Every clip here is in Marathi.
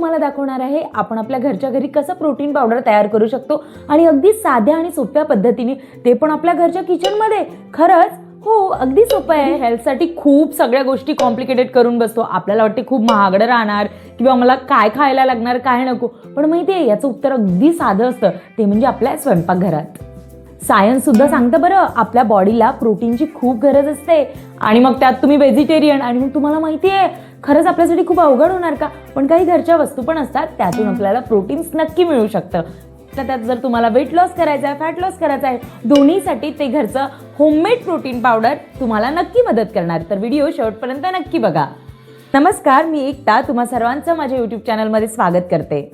तुम्हाला दाखवणार आहे आपण आपल्या घरच्या घरी कसं प्रोटीन पावडर तयार करू शकतो आणि अगदी साध्या आणि सोप्या पद्धतीने, ते पण आपल्या घरच्या किचनमध्ये. खरंच हो, अगदी सोपं आहे. हेल्थसाठी खूप सगळ्या गोष्टी कॉम्प्लिकेटेड करून बसतो. आपल्याला वाटते खूप महागडं राहणार किंवा मला काय खायला लागणार, काय नको. पण माहिती आहे, याचं उत्तर अगदी साधं असतं, ते म्हणजे आपल्या स्वयंपाकघरात. सायन्स सुद्धा सांगतं बरं, आपल्या बॉडीला प्रोटीनची खूप गरज असते. आणि मग त्यात तुम्ही व्हेजिटेरियन आणि मग तुम्हाला माहिती आहे खरंच आपल्यासाठी खूप अवघड होणार का? पण काही घरच्या वस्तू पण असतात, त्यातून आपल्याला प्रोटीन्स नक्की मिळू शकतं. त्यात जर तुम्हाला वेट लॉस करायचा आहे, फॅट लॉस करायचा आहे, दोन्हीसाठी ते घरचं होममेड प्रोटीन पावडर तुम्हाला नक्की मदत करणार. तर व्हिडिओ शेवटपर्यंत नक्की बघा. नमस्कार, मी एकता तुम्हा सर्वांचं माझ्या यूट्यूब चॅनलमध्ये स्वागत करते.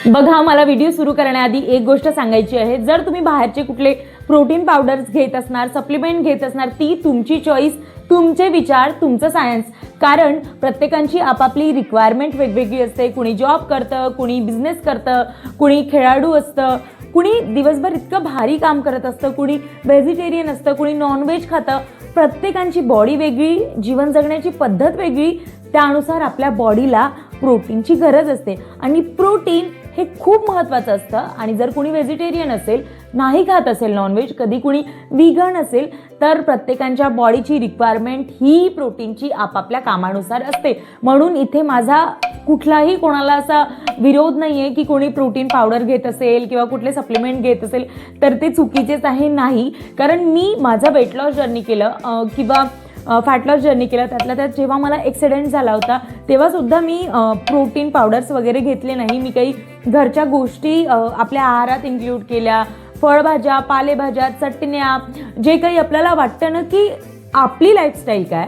बघा, मला व्हिडिओ सुरू करण्याआधी एक गोष्ट सांगायची आहे. जर तुम्ही बाहेरचे कुठले प्रोटीन पावडर्स घेत असणार, सप्लिमेंट घेत असणार, ती तुमची चॉईस, तुमचे विचार, तुमचं सायन्स. कारण प्रत्येकाची आपापली रिक्वायरमेंट वेगवेगळी असते. कुणी जॉब करतं, कुणी बिझनेस करतं, कुणी खेळाडू असतं, कुणी दिवसभर इतकं भारी काम करत असतं, कुणी व्हेजिटेरियन असतं, कुणी नॉनव्हेज खातं. प्रत्येकाची बॉडी वेगळी, जीवन जगण्याची पद्धत वेगळी, त्यानुसार आपल्या बॉडीला प्रोटीनची गरज असते. आणि प्रोटीन हे खूप महत्त्वाचं असतं. आणि जर कोणी व्हेजिटेरियन असेल, नाही खात असेल नॉनव्हेज, कधी कुणी व्हीगन असेल, तर प्रत्येकाच्या बॉडीची रिक्वायरमेंट ही प्रोटीनची आपापल्या कामानुसार असते. म्हणून इथे माझा कुठलाही कोणाला असा विरोध नाही आहे की कोणी प्रोटीन पावडर घेत असेल किंवा कुठले सप्लिमेंट घेत असेल तर ते चुकीचेच आहे, नाही. कारण मी माझा वेट लॉस जर्नी केलं किंवा फॅट लॉस जर्नी केला, त्यातल्या त्यात जेव्हा मला ॲक्सिडेंट झाला होता तेव्हा सुद्धा मी प्रोटीन पावडर्स वगैरे घेतले नाही. मी काही घरच्या गोष्टी आपल्या आहारात इन्क्लूड केल्या. फळभाज्या, पालेभाज्या, चटण्या, जे काही आपल्याला वाटतं ना की आपली लाईफस्टाईल काय,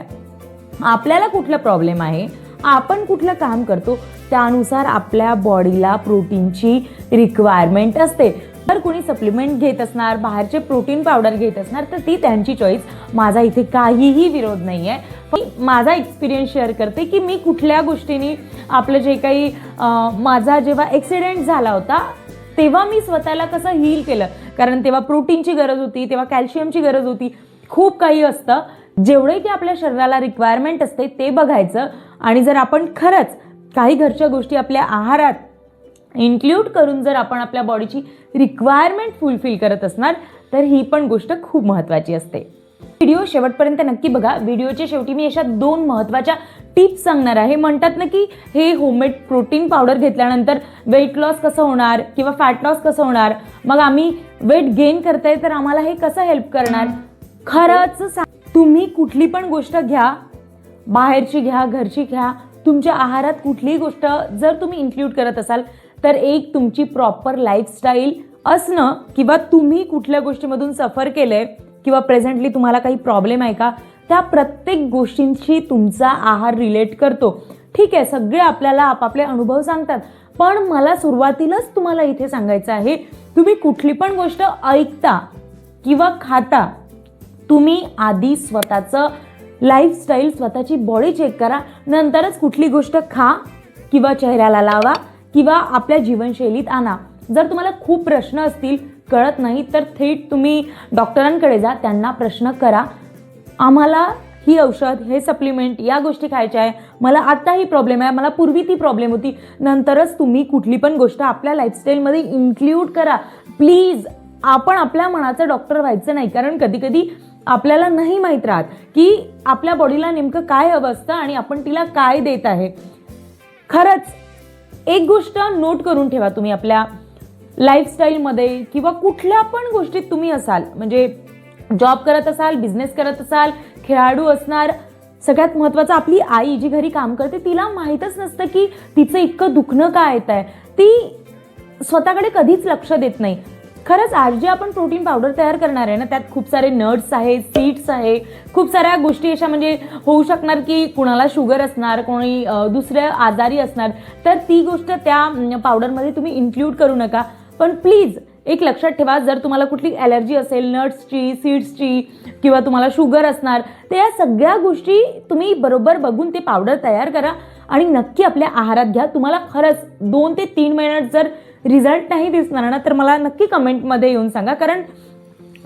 आपल्याला कुठला प्रॉब्लेम आहे, आपण कुठलं काम करतो, त्यानुसार आपल्या बॉडीला प्रोटीनची रिक्वायरमेंट असते. जर कोणी सप्लिमेंट घेत असणार, बाहेरचे प्रोटीन पावडर घेत असणार, तर ती त्यांची चॉईस. माझा इथे काहीही विरोध नाही आहे. माझा एक्सपिरियन्स शेअर करते की मी कुठल्या गोष्टींनी आपलं जे काही माझा जेव्हा ॲक्सिडेंट झाला होता तेव्हा मी स्वतःला कसं हील केलं. कारण तेव्हा प्रोटीनची गरज होती, तेव्हा कॅल्शियमची गरज होती, खूप काही असतं. जेवढे की आपल्या शरीराला रिक्वायरमेंट असते ते बघायचं. आणि जर आपण खरंच काही घरच्या गोष्टी आपल्या आहारात इन्क्लूड करून जर आपण आपल्या बॉडीची रिक्वायरमेंट फुलफिल करत असणार, तर ही पण गोष्ट खूप महत्त्वाची असते. व्हिडिओ शेवटपर्यंत नक्की बघा. व्हिडिओच्या शेवटी मी अशा 2 महत्त्वाच्या टिप्स सांगणार आहे. म्हणतात ना की हे होममेड प्रोटीन पावडर घेतल्यानंतर वेट लॉस कसं होणार किंवा फॅट लॉस कसं होणार, मग आम्ही वेट गेन करताय तर आम्हाला हे कसं हेल्प करणार. खरंच तुम्ही कुठली पण गोष्ट घ्या, बाहेरची घ्या, घरची घ्या, तुमच्या आहारात कुठलीही गोष्ट जर तुम्ही इन्क्लूड करत असाल तर एक तुमची प्रॉपर लाईफस्टाईल असणं किंवा तुम्ही कुठल्या गोष्टीमधून सफर केलंय किंवा प्रेझेंटली तुम्हाला काही प्रॉब्लेम आहे का, त्या प्रत्येक गोष्टींशी तुमचा आहार रिलेट करतो. ठीक आहे, सगळे आपल्याला आपापले अनुभव सांगतात, पण मला सुरुवातीलाच तुम्हाला इथे सांगायचं आहे, तुम्ही कुठली पण गोष्ट ऐकता किंवा खाता, तुम्ही आधी स्वतःचं लाईफस्टाईल, स्वतःची बॉडी चेक करा, नंतरच कुठली गोष्ट खा किंवा चेहऱ्याला लावा किंवा आपल्या जीवनशैलीत आणा. जर तुम्हाला खूप प्रश्न असतील, कळत नाही, तर थेट तुम्ही डॉक्टरांकडे जा, त्यांना प्रश्न करा, आम्हाला ही औषध, हे सप्लिमेंट, या गोष्टी खायच्या आहे, मला आत्ता ही प्रॉब्लेम आहे, मला पूर्वी ती प्रॉब्लेम होती. नंतरच तुम्ही कुठली पण गोष्ट आपल्या लाईफस्टाईलमध्ये इन्क्लूड करा. प्लीज, आपण आपल्या मनाचं डॉक्टर व्हायचं नाही. कारण कधी कधी आपल्याला नाही माहीत राहत की आपल्या बॉडीला नेमकं काय हवं असतं आणि आपण तिला काय देत आहे. खरंच एक गोष्ट नोट करून ठेवा, तुम्ही आपल्या लाईफस्टाईलमध्ये किंवा कुठल्या पण गोष्टीत तुम्ही असाल, म्हणजे जॉब करत असाल, बिझनेस करत असाल, खेळाडू असणार, सगळ्यात महत्त्वाचं आपली आई जी घरी काम करते तिला माहीतच नसतं की तिचं इतकं दुखणं काय येत आहे. ती स्वतःकडे कधीच लक्ष देत नाही. खरंच आज जे आपण प्रोटीन पावडर तयार करणार आहे ना, त्यात खूप सारे नट्स आहे, सीड्स आहे, खूप साऱ्या गोष्टी अशा म्हणजे होऊ शकणार की कुणाला शुगर असणार, कोणी दुसऱ्या आजारी असणार, तर ती गोष्ट त्या पावडरमध्ये तुम्ही इन्क्लूड करू नका. पण प्लीज एक लक्षात ठेवा, जर तुम्हाला कुठली ॲलर्जी असेल नट्सची, सीड्सची किंवा तुम्हाला शुगर असणार, तर या सगळ्या गोष्टी तुम्ही बरोबर बघून ते पावडर तयार करा आणि नक्की आपल्या आहारात घ्या. तुम्हाला खरंच 2 ते 3 महिन्यात जर रिझल्ट नाही दिसणार ना, तर मला नक्की कमेंटमध्ये येऊन सांगा. कारण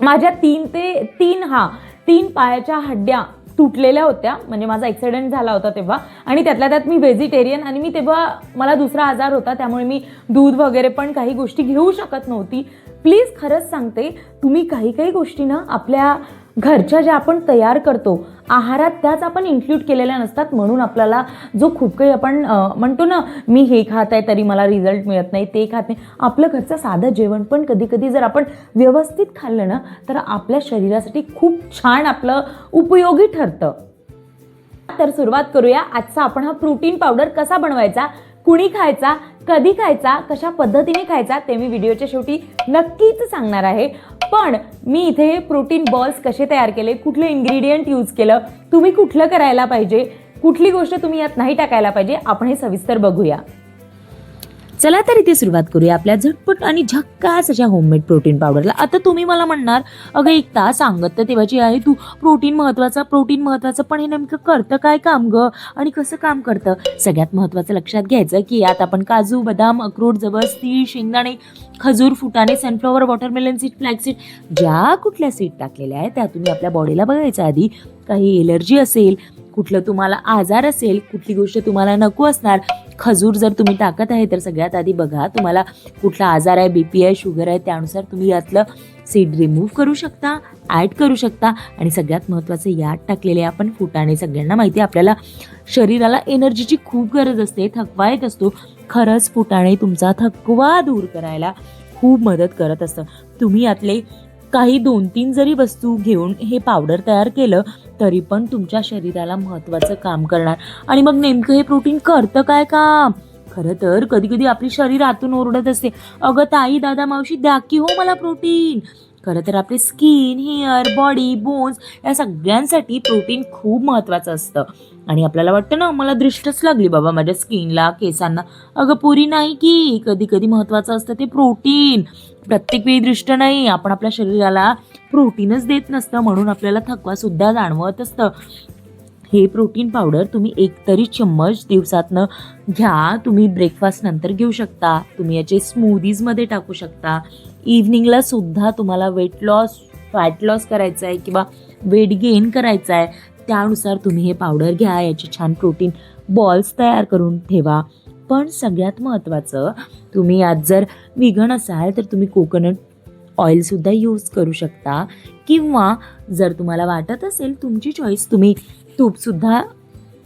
माझ्या 3 पायाच्या हड्ड्या तुटलेल्या होत्या, म्हणजे माझा ॲक्सिडेंट झाला होता तेव्हा, आणि त्यातल्या त्यात मी व्हेजिटेरियन, आणि मी तेव्हा मला दुसरा आजार होता, त्यामुळे मी दूध वगैरे पण काही गोष्टी घेऊ शकत नव्हती. प्लीज खरंच सांगते, तुम्ही काही काही गोष्टी ना आपल्या घरच्या ज्या आपण तयार करतो आहारात त्याच आपण इन्क्लूड केलेल्या नसतात, म्हणून आपल्याला जो खूप काही आपण म्हणतो ना, मी हे खात आहे तरी मला रिझल्ट मिळत नाही, ते खात नाही. आपलं घरचं साधं जेवण पण कधी कधी जर आपण व्यवस्थित खाल्लं ना तर आपल्या शरीरासाठी खूप छान आपलं उपयोगी ठरतं. तर सुरुवात करूया आजचा आपण हा प्रोटीन पावडर कसा बनवायचा, कुणी खायचा, कधी खायचा, कशा पद्धतीने खायचा ते मी व्हिडिओच्या शेवटी नक्कीच सांगणार आहे. पण मी इथे प्रोटीन बॉल्स कसे तयार केले, कुठलं इन्ग्रेडियंट यूज केलं, तुम्ही कुठलं करायला पाहिजे, कुठली गोष्ट तुम्ही यात नाही टाकायला पाहिजे, आपण हे सविस्तर बघूया. चला तर इथे सुरुवात करूया आपल्या झटपट आणि झक्कास अशा होममेड प्रोटीन पावडरला. आता तुम्ही मला म्हणणार, अगं एकता सांगत तर तेव्हाची आहे तू, प्रोटीन महत्वाचं, पण हे नेमकं करतं काय काम ग आणि कसं काम करतं? सगळ्यात महत्वाचं लक्षात घ्यायचं की यात आपण काजू, बदाम, अक्रोड, जवस, तीळ, शेंगदाणे, खजूर, फुटाणे, sunflower, watermelon seed, flax seed, ज्या कुठल्या सीड टाकलेल्या आहेत त्या तुम्ही आपल्या बॉडीला बघायचं आधी. काही एलर्जी असेल, कुठलं तुम्हाला आजार असेल, कुठली गोष्ट तुम्हाला नको असणार, खजूर जर तुम्ही टाकत आहे तर सगळ्यात आधी बघा तुम्हाला कुठला आजार आहे, BP आहे, शुगर आहे, त्यानुसार तुम्ही यातलं सीड रिमूव्ह करू शकता, ॲड करू शकता. आणि सगळ्यात महत्त्वाचं यात टाकलेले आपण फुटाणे. सगळ्यांना माहिती आहे आपल्याला शरीराला एनर्जीची खूप गरज असते, थकवा येत असतो. खरंच फुटाणे तुमचा थकवा दूर करायला खूप मदत करत असतं. तुम्ही यातले काही 2-3 जरी वस्तू घेऊन हे पावडर तयार केलं तरी पण तुमच्या शरीराला महत्त्वाचं काम करणार. आणि मग नेमकं हे प्रोटीन करतं काय काम? खरं तर कधी कधी आपली शरीर आतून ओरडत असते, अगं ताई, दादा, मावशी द्या की हो मला प्रोटीन. खरं तर आपले स्किन, हेअर, बॉडी, बोन्स या सगळ्यांसाठी प्रोटीन खूप महत्त्वाचं असतं. आणि आपल्याला वाटतं ना, मला दृष्टच लागली बाबा माझ्या स्किनला, केसांना. अगं पुरी नाही, की कधी कधी महत्त्वाचं असतं ते प्रोटीन. प्रत्येक वेळी दृष्ट नाही, आपण आपल्या शरीराला प्रोटीनच देत नसतं, म्हणून आपल्याला थकवा सुद्धा जाणवत असतं. हे प्रोटीन पावडर तुम्ही एकतरी चम्मच दिवसातनं घ्या. तुम्ही ब्रेकफास्ट नंतर घेऊ शकता, तुम्ही याचे स्मूदीजमध्ये टाकू शकता. इव्हनिंगला सुद्धा तुम्हाला वेट लॉस, फॅट लॉस करायचं आहे किंवा वेट गेन करायचं आहे, त्यानुसार तुम्ही हे पावडर घ्या. याचे छान प्रोटीन बॉल्स तयार करून ठेवा. पण सगळ्यात महत्त्वाचं, तुम्ही आज जर विगन असाल तर तुम्ही कोकोनट ऑइलसुद्धा यूज करू शकता, किंवा जर तुम्हाला वाटत असेल, तुमची चॉईस, तुम्ही तूपसुद्धा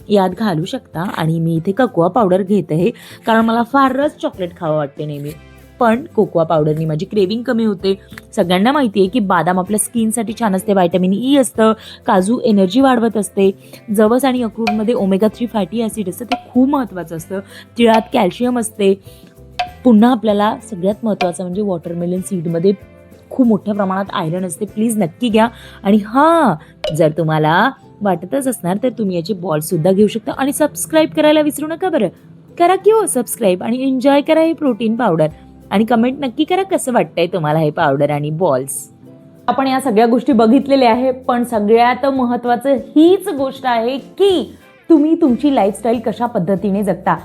यात घालू शकता. आणि मी इथे कोकोआ पावडर घेत आहे कारण मला फारच चॉकलेट खावं वाटते नेहमी, पण कोकोआ पावडरनी माझी क्रेविंग कमी होते. सगळ्यांना माहिती आहे की बदाम आपल्या स्किनसाठी छान असते, व्हिटॅमिन ई असतं, काजू एनर्जी वाढवत असते, जवस आणि अक्रोडमध्ये ओमेगा 3 फॅटी ॲसिड असतं, ते खूप महत्त्वाचं असतं, तिळात कॅल्शियम असते. पुन्हा आपल्याला सगळ्यात महत्त्वाचं म्हणजे वॉटरमेलन सीडमध्ये खूप मोठ्या प्रमाणात आयरन असते. प्लीज नक्की घ्या. आणि हां, जर तुम्हाला वाटतच असणार तर तुम्ही याचे बॉल्ससुद्धा घेऊ शकता. आणि सबस्क्राईब करायला विसरू नका बरं, करा की हो सबस्क्राईब, आणि एन्जॉय करा हे प्रोटीन पावडर. आणि कमेंट नक्की करा कसं वाटतंय तुम्हाला हे पावडर आणि बॉल्स. आपण या सगळ्या गोष्टी बघितलेल्या आहे, पण सगळ्यात महत्त्वाचं हीच गोष्ट आहे की तुम्ही तुमची लाईफस्टाईल कशा पद्धतीने जगता.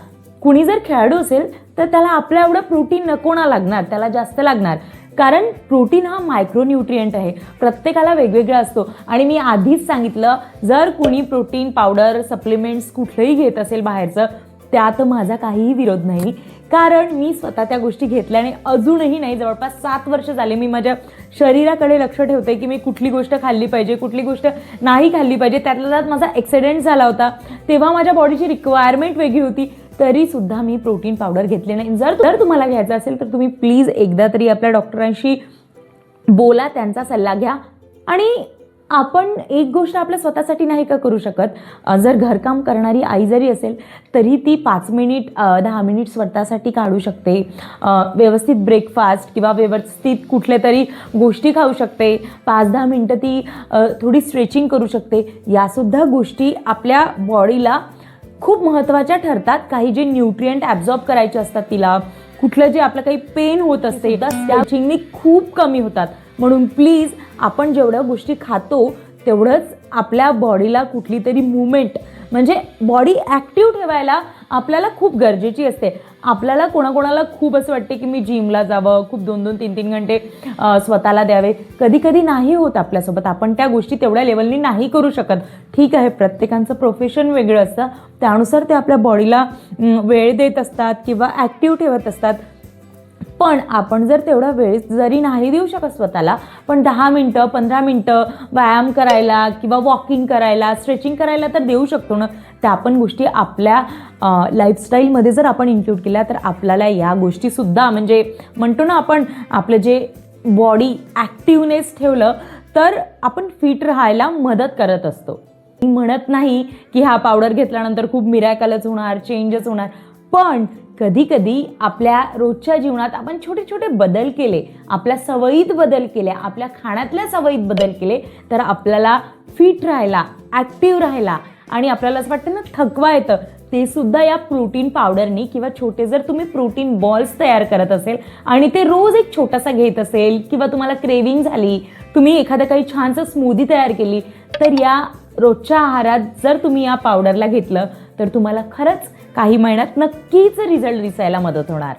कुणी जर खेळाडू असेल तर त्याला आपल्या एवढं प्रोटीन नको ना लागणार, त्याला जास्त लागणार, कारण प्रोटीन हा मायक्रोन्यूट्रिएंट आहे, प्रत्येकाला वेगवेगळा असतो. आणि मी आधीच सांगितलं, जर कुणी प्रोटीन पावडर, सप्लिमेंट्स कुठलंही घेत असेल बाहेरचं, त्यात माझा काहीही विरोध नाही, कारण मी स्वतः त्या गोष्टी घेतल्याने अजूनही नाही, जवळपास 7 वर्ष झाले मी माझ्या शरीराकडे लक्ष ठेवते की मी कुठली गोष्ट खाल्ली पाहिजे, कुठली गोष्ट नाही खाल्ली पाहिजे. त्यातल्या त्यात माझा ॲक्सिडेंट झाला होता, तेव्हा माझ्या बॉडीची रिक्वायरमेंट वेगळी होती, तरी सुद्धा मी प्रोटीन पावडर घेतले नाही. जर तुम्हाला घ्यायचं असेल तर तुम्ही प्लीज एकदा तरी आपल्या डॉक्टरांशी बोला, त्यांचा सल्ला घ्या. आणि आपण एक गोष्ट आपल्या स्वतःसाठी नाही का करू शकत? जर घरकाम करणारी आई जरी असेल तरी ती 5 मिनिट 10 मिनिट स्वतःसाठी काढू शकते. व्यवस्थित ब्रेकफास्ट किंवा व्यवस्थित कुठल्या तरी गोष्टी खाऊ शकते. 5-10 मिनटं ती थोडी स्ट्रेचिंग करू शकते. यासुद्धा गोष्टी आपल्या बॉडीला खूप महत्त्वाच्या ठरतात. काही जे न्यूट्रिएंट ॲब्झॉर्ब करायचे असतात तिला, कुठलं जे आपलं काही पेन होत असते त्या चिंगणी खूप कमी होतात. म्हणून प्लीज आपण जेवढ्या गोष्टी खातो तेवढंच आपल्या बॉडीला कुठली तरी मुवमेंट, म्हणजे बॉडी ॲक्टिव्ह ठेवायला आपल्याला खूप गरजेची असते. आपल्याला कोणाकोणाला खूप असं वाटते की मी जिमला जावं, खूप 2-2, 3-3 घंटे स्वतःला द्यावे. कधी कधी नाही होत आपल्यासोबत, आपण त्या गोष्टी तेवढ्या लेवलनी नाही करू शकत. ठीक आहे, प्रत्येकाचं प्रोफेशन वेगळं असतं, त्यानुसार ते आपल्या बॉडीला वेळ देत असतात किंवा ॲक्टिव्ह ठेवत असतात. पण आपण जर तेवढा वेळ जरी नाही देऊ शकत स्वतःला, पण 10 मिनटं 15 मिनटं व्यायाम करायला किंवा वॉकिंग करायला, स्ट्रेचिंग करायला तर देऊ शकतो ना. त्या पण गोष्टी आपल्या लाईफस्टाईलमध्ये जर आपण इन्क्लूड केल्या तर आपल्याला या गोष्टीसुद्धा म्हणजे म्हणतो ना आपण, आपलं जे बॉडी ॲक्टिवनेस ठेवलं तर आपण फिट राहायला मदत करत असतो. मी म्हणत नाही की हा पावडर घेतल्यानंतर खूप मिरॅकलच होणार, चेंजच होणार, पण कधी कधी आपल्या रोजच्या जीवनात आपण छोटे छोटे बदल केले, आपल्या सवयीत बदल केले, आपल्या खाण्यातल्या सवयीत बदल केले तर आपल्याला फिट राहायला, ॲक्टिव्ह राहायला आणि आपल्याला असं वाटतं ना थकवा येतं, ते सुद्धा या प्रोटीन पावडरनी किंवा छोटे जर तुम्ही प्रोटीन बॉल्स तयार करत असेल आणि ते रोज एक छोटासा घेत असेल किंवा तुम्हाला क्रेविंग झाली, तुम्ही एखादं काही छानसं स्मूदी तयार केली, तर या रोजच्या आहारात जर तुम्ही या पावडरला घेतलं तर तुम्हाला खरंच काही महिन्यात नक्कीच रिझल्ट दिसायला मदत होणार.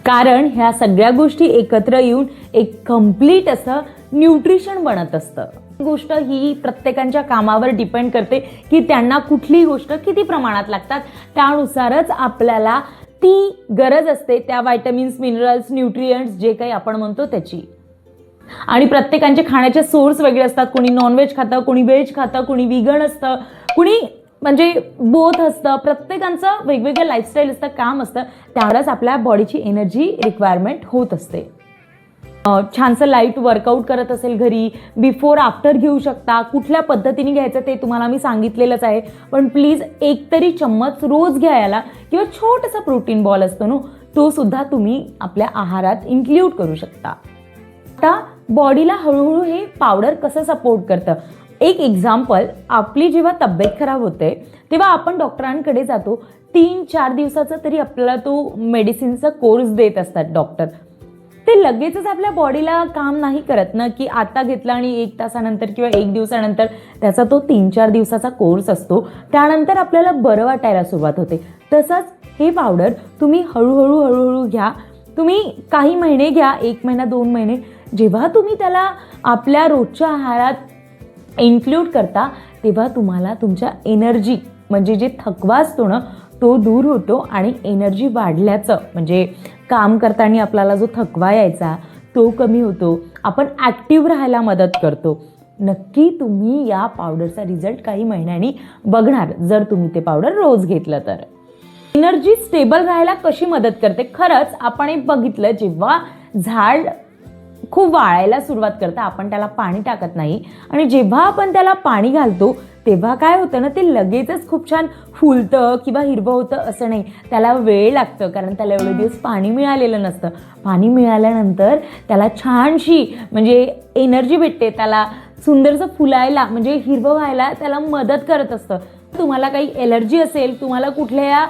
कारण ह्या सगळ्या गोष्टी एकत्र येऊन एक कम्प्लीट असं न्यूट्रिशन बनत असतं. गोष्ट ही प्रत्येकाच्या कामावर डिपेंड करते की त्यांना कुठली गोष्ट किती प्रमाणात लागतात, त्यानुसारच आपल्याला ती गरज असते त्या व्हायटमिन्स, मिनरल्स, न्यूट्रिएंट्स जे काही आपण म्हणतो त्याची. आणि प्रत्येकाचे खाण्याचे सोर्स वेगळे असतात. कोणी नॉनव्हेज खातं, कोणी व्हेज खातं, कोणी विगन असतं, कोणी म्हणजे बोथ असतं. प्रत्येकाचं वेगवेगळं लाईफस्टाईल असतं, काम असतं, त्यावरच आपल्या बॉडीची एनर्जी रिक्वायरमेंट होत असते. छानसं लाईट वर्कआउट करत असेल घरी, बिफोर आफ्टर घेऊ शकता. कुठल्या पद्धतीने घ्यायचं ते तुम्हाला मी सांगितलेलंच आहे, पण प्लीज एक तरी चम्मच रोज घ्यायला किंवा छोटासा प्रोटीन बॉल असतो ना, तो सुद्धा तुम्ही आपल्या आहारात इन्क्ल्यूड करू शकता. आता बॉडीला हळूहळू हे पावडर कसं सपोर्ट करतं, एक एक्झाम्पल, आपली जेव्हा तब्येत खराब होते तेव्हा आपण डॉक्टरांकडे जातो. 3-4 दिवसाचा तरी आपल्याला तो मेडिसिनचा कोर्स देत असतात डॉक्टर. ते लगेचच आपल्या बॉडीला काम नाही करत ना, की आता घेतलं आणि 1 तासानंतर किंवा 1 दिवसानंतर त्याचा तो 3-4 दिवसाचा कोर्स असतो, त्यानंतर आपल्याला बरं वाटायला सुरुवात होते. तसंच हे पावडर तुम्ही हळूहळू हळूहळू घ्या. तुम्ही काही महिने घ्या, 1 महिना 2 महिने, जेव्हा तुम्ही त्याला आपल्या रोजच्या आहारात इन्क्ल्यूड करता तेव्हा तुम्हाला तुमच्या एनर्जी म्हणजे जे थकवा असतो ना तो दूर होतो आणि एनर्जी वाढल्याचं म्हणजे काम करताना आपल्याला जो थकवा यायचा तो कमी होतो, आपण ॲक्टिव्ह राहायला मदत करतो. नक्की तुम्ही या पावडरचा रिझल्ट काही महिन्यांनी बघणार जर तुम्ही ते पावडर रोज घेतलं तर. एनर्जी स्टेबल राहायला कशी मदत करते, खरंच आपण एक बघितलं, जेव्हा झाड खूप वाळायला सुरुवात करतं आपण त्याला पाणी टाकत नाही आणि जेव्हा आपण त्याला पाणी घालतो तेव्हा काय होतं ना, ते लगेचच खूप छान फुलतं किंवा हिरवं होतं असं नाही, त्याला वेळ लागतं, कारण त्याला एवढे दिवस पाणी मिळालेलं नसतं. पाणी मिळाल्यानंतर त्याला छानशी म्हणजे एनर्जी भेटते, त्याला सुंदरसं फुलायला म्हणजे हिरवं व्हायला त्याला मदत करत असतं. तुम्हाला काही एलर्जी असेल, तुम्हाला कुठल्या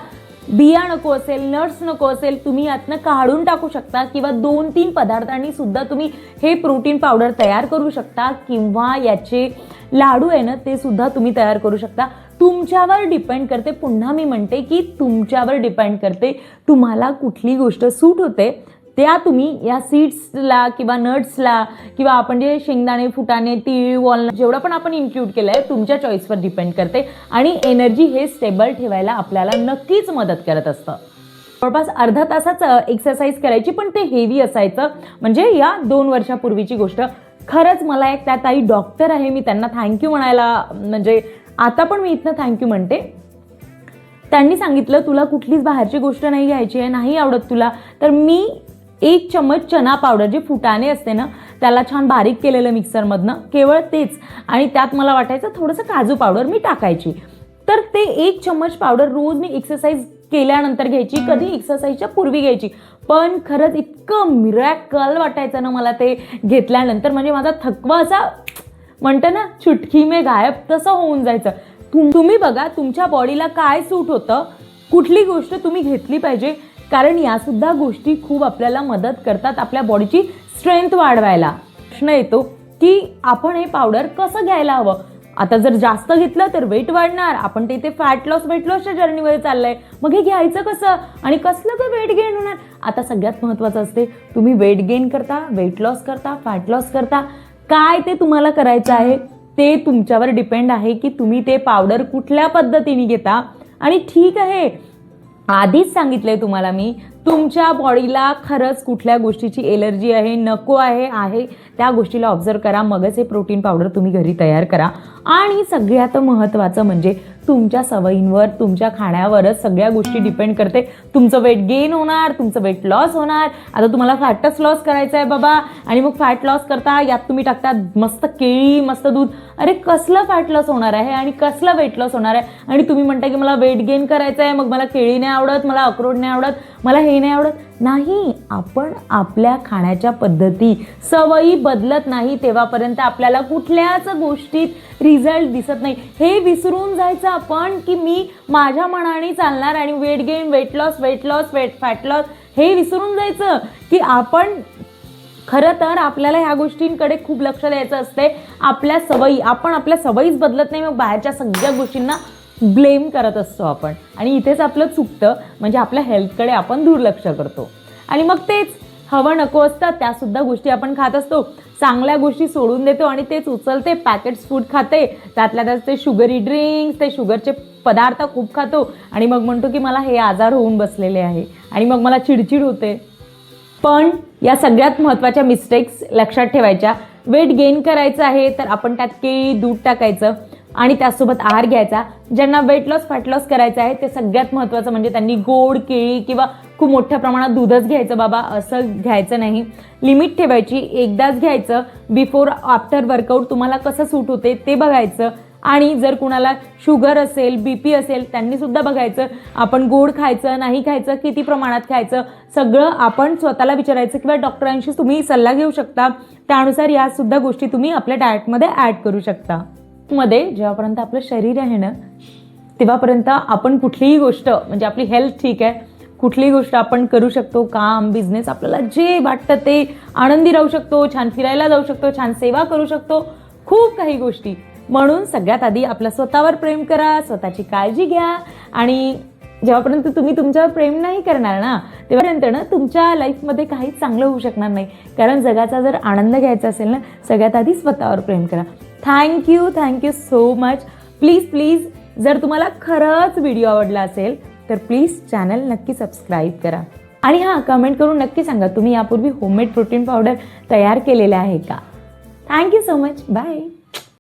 बिया नको असेल, नट्स नको असेल, तुम्ही यातनं काढून टाकू शकता किंवा 2-3 पदार्थांनी सुद्धा तुम्ही हे प्रोटीन पावडर तयार करू शकता किंवा याचे लाडू आहे ना ते सुद्धा तुम्ही तयार करू शकता. तुमच्यावर डिपेंड करते, पुन्हा मी म्हणते की तुमच्यावर डिपेंड करते तुम्हाला कुठली गोष्ट सूट होते, त्या तुम्ही या सीड्सला किंवा नट्सला किंवा आपण जे शेंगदाणे, फुटाणे, तीळ, वॉलनट जेवढं पण आपण इन्क्लूड केलं आहे तुमच्या चॉईसवर डिपेंड करते आणि एनर्जी हे स्टेबल ठेवायला आपल्याला नक्कीच मदत करत असतं. जवळपास अर्धा तासाचं एक्सरसाइज करायची, पण ते हेवी असायचं. म्हणजे या 2 वर्षापूर्वीची गोष्ट. खरंच मला एक त्या ताई डॉक्टर आहे, मी त्यांना थँक्यू म्हणायला म्हणजे आता पण मी इथनं थँक्यू म्हणते. त्यांनी सांगितलं तुला कुठलीच बाहेरची गोष्ट नाही घ्यायची आहे, नाही आवडत तुला, तर मी 1 चम्मच चना पावडर जे फुटाणे असते ना त्याला छान बारीक केलेलं मिक्सरमधनं, केवळ तेच, आणि त्यात मला वाटायचं थोडंसं काजू पावडर मी टाकायची, तर ते 1 चम्मच पावडर रोज मी एक्सरसाइज केल्यानंतर घ्यायची, कधी एक्सरसाइजच्या पूर्वी घ्यायची. पण खरंच इतकं मिरॅकल वाटायचं ना मला ते घेतल्यानंतर, म्हणजे माझा थकवा असा म्हणतं ना चुटकी में गायब तसं होऊन जायचं. तुम्ही बघा तुमच्या बॉडीला काय सूट होतं, कुठली गोष्ट तुम्ही घेतली पाहिजे, कारण यासुद्धा गोष्टी खूप आपल्याला मदत करतात आपल्या बॉडीची स्ट्रेंथ वाढवायला. प्रश्न येतो की आपण हे पावडर कसं घ्यायला हवं. आता जर जास्त घेतलं तर वेट वाढणार, आपण ते फॅट लॉसच्या जर्नीमध्ये चाललंय, मग हे घ्यायचं कसं आणि कसलं तर वेट गेन होणार. आता सगळ्यात महत्त्वाचं असते, तुम्ही वेट गेन करता, वेट लॉस करता, फॅट लॉस करता, काय ते तुम्हाला करायचं आहे ते तुमच्यावर डिपेंड आहे की तुम्ही ते पावडर कुठल्या पद्धतीने घेता. आणि ठीक आहे, आधीच सांगितलंय तुम्हाला मी, तुमच्या बॉडीला खरंच कुठल्या गोष्टीची एलर्जी आहे, नको आहे त्या गोष्टीला ऑब्झर्व करा, मगच हे प्रोटीन पावडर तुम्ही घरी तयार करा. आणि सगळ्यात महत्त्वाचं म्हणजे तुमच्या सवयींवर, तुमच्या खाण्यावरच सगळ्या गोष्टी डिपेंड करते. तुमचं वेट गेन होणार, तुमचं वेट लॉस होणार. आता तुम्हाला फॅटच लॉस करायचं आहे बाबा, आणि मग फॅट लॉस करता यात तुम्ही टाकता मस्त केळी, मस्त दूध. अरे कसलं फॅट लॉस होणार आहे आणि कसलं वेट लॉस होणार आहे. आणि तुम्ही म्हणता की मला वेट गेन करायचं आहे, मग मला केळी नाही आवडत, मला अक्रोड नाही आवडत, मला हे नाही आवडत. नाही, आपण आपल्या खाण्याच्या पद्धती, सवयी बदलत नाही तेव्हापर्यंत आपल्याला कुठल्याच गोष्टीत रिझल्ट दिसत नाही. हे विसरून जायचं आपण की मी माझ्या मनाने चालणार आणि weight gain, weight loss, fat loss, हे विसरून जायचं की आपण खरं तर आपल्याला ह्या गोष्टींकडे खूप लक्ष द्यायचं असते. आपल्या सवयी, आपण आपल्या सवयीच बदलत नाही, मग बाहेरच्या सगळ्या गोष्टींना ब्लेम करत असतो आपण, आणि इथेच आपलं चुकतं. म्हणजे आपल्या हेल्थकडे आपण दुर्लक्ष करतो आणि मग तेच हवं नको असतात त्यासुद्धा गोष्टी आपण खात असतो. चांगल्या गोष्टी सोडून देतो आणि तेच उचलते पॅकेट्स फूड खाते, त्यातल्या त्यात ते शुगरी ड्रिंक्स, ते शुगरचे पदार्थ खूप खातो आणि मग म्हणतो की मला हे आजार होऊन बसलेले आहे आणि मग मला चिडचिड होते. पण या सगळ्यात महत्त्वाच्या मिस्टेक्स लक्षात ठेवायच्या. वेट गेन करायचं आहे तर आपण त्यात केळी, दूध टाकायचं आणि त्यासोबत आहार घ्यायचा. ज्यांना वेट लॉस, फॅट लॉस करायचं आहे ते सगळ्यात महत्त्वाचं म्हणजे त्यांनी गोड, केळी किंवा खूप मोठ्या प्रमाणात दूधच घ्यायचं बाबा असं घ्यायचं नाही. लिमिट ठेवायची, एकदाच घ्यायचं. बिफोर आफ्टर वर्कआउट तुम्हाला कसं सूट होते ते बघायचं. आणि जर कुणाला शुगर असेल, BP असेल, त्यांनी सुद्धा बघायचं आपण गोड खायचं, नाही खायचं, किती प्रमाणात खायचं, सगळं आपण स्वतःला विचारायचं किंवा डॉक्टरांशी तुम्ही सल्ला घेऊ शकता. त्यानुसार या सुद्धा गोष्टी तुम्ही आपल्या डाएटमध्ये ॲड करू शकता. मध्ये जेव्हापर्यंत आपलं शरीर आहे ना तेव्हापर्यंत आपण कुठलीही गोष्ट, म्हणजे आपली हेल्थ ठीक आहे, कुठलीही गोष्ट आपण करू शकतो. काम, बिझनेस, आपल्याला जे वाटतं ते, आनंदी राहू शकतो, छान फिरायला जाऊ शकतो, छान सेवा करू शकतो, खूप काही गोष्टी. म्हणून सगळ्यात आधी आपल्या स्वतःवर प्रेम करा, स्वतःची काळजी घ्या. आणि जेव्हापर्यंत तुम्ही तुमच्यावर प्रेम नाही करणार ना तेव्हापर्यंत ना तुमच्या लाईफमध्ये काहीच चांगलं होऊ शकणार नाही. कारण जगाचा जर आनंद घ्यायचा असेल ना, सगळ्यात आधी स्वतःवर प्रेम करा. Thank you so much. प्लीज जर तुम्हाला खरंच व्हिडिओ आवडला असेल तर प्लीज चॅनल नक्की सबस्क्राईब करा. आणि हां, कमेंट करून नक्की सांगा तुम्ही यापूर्वी होममेड प्रोटीन पावडर तयार केलेलं आहे का. Thank you so much. बाय.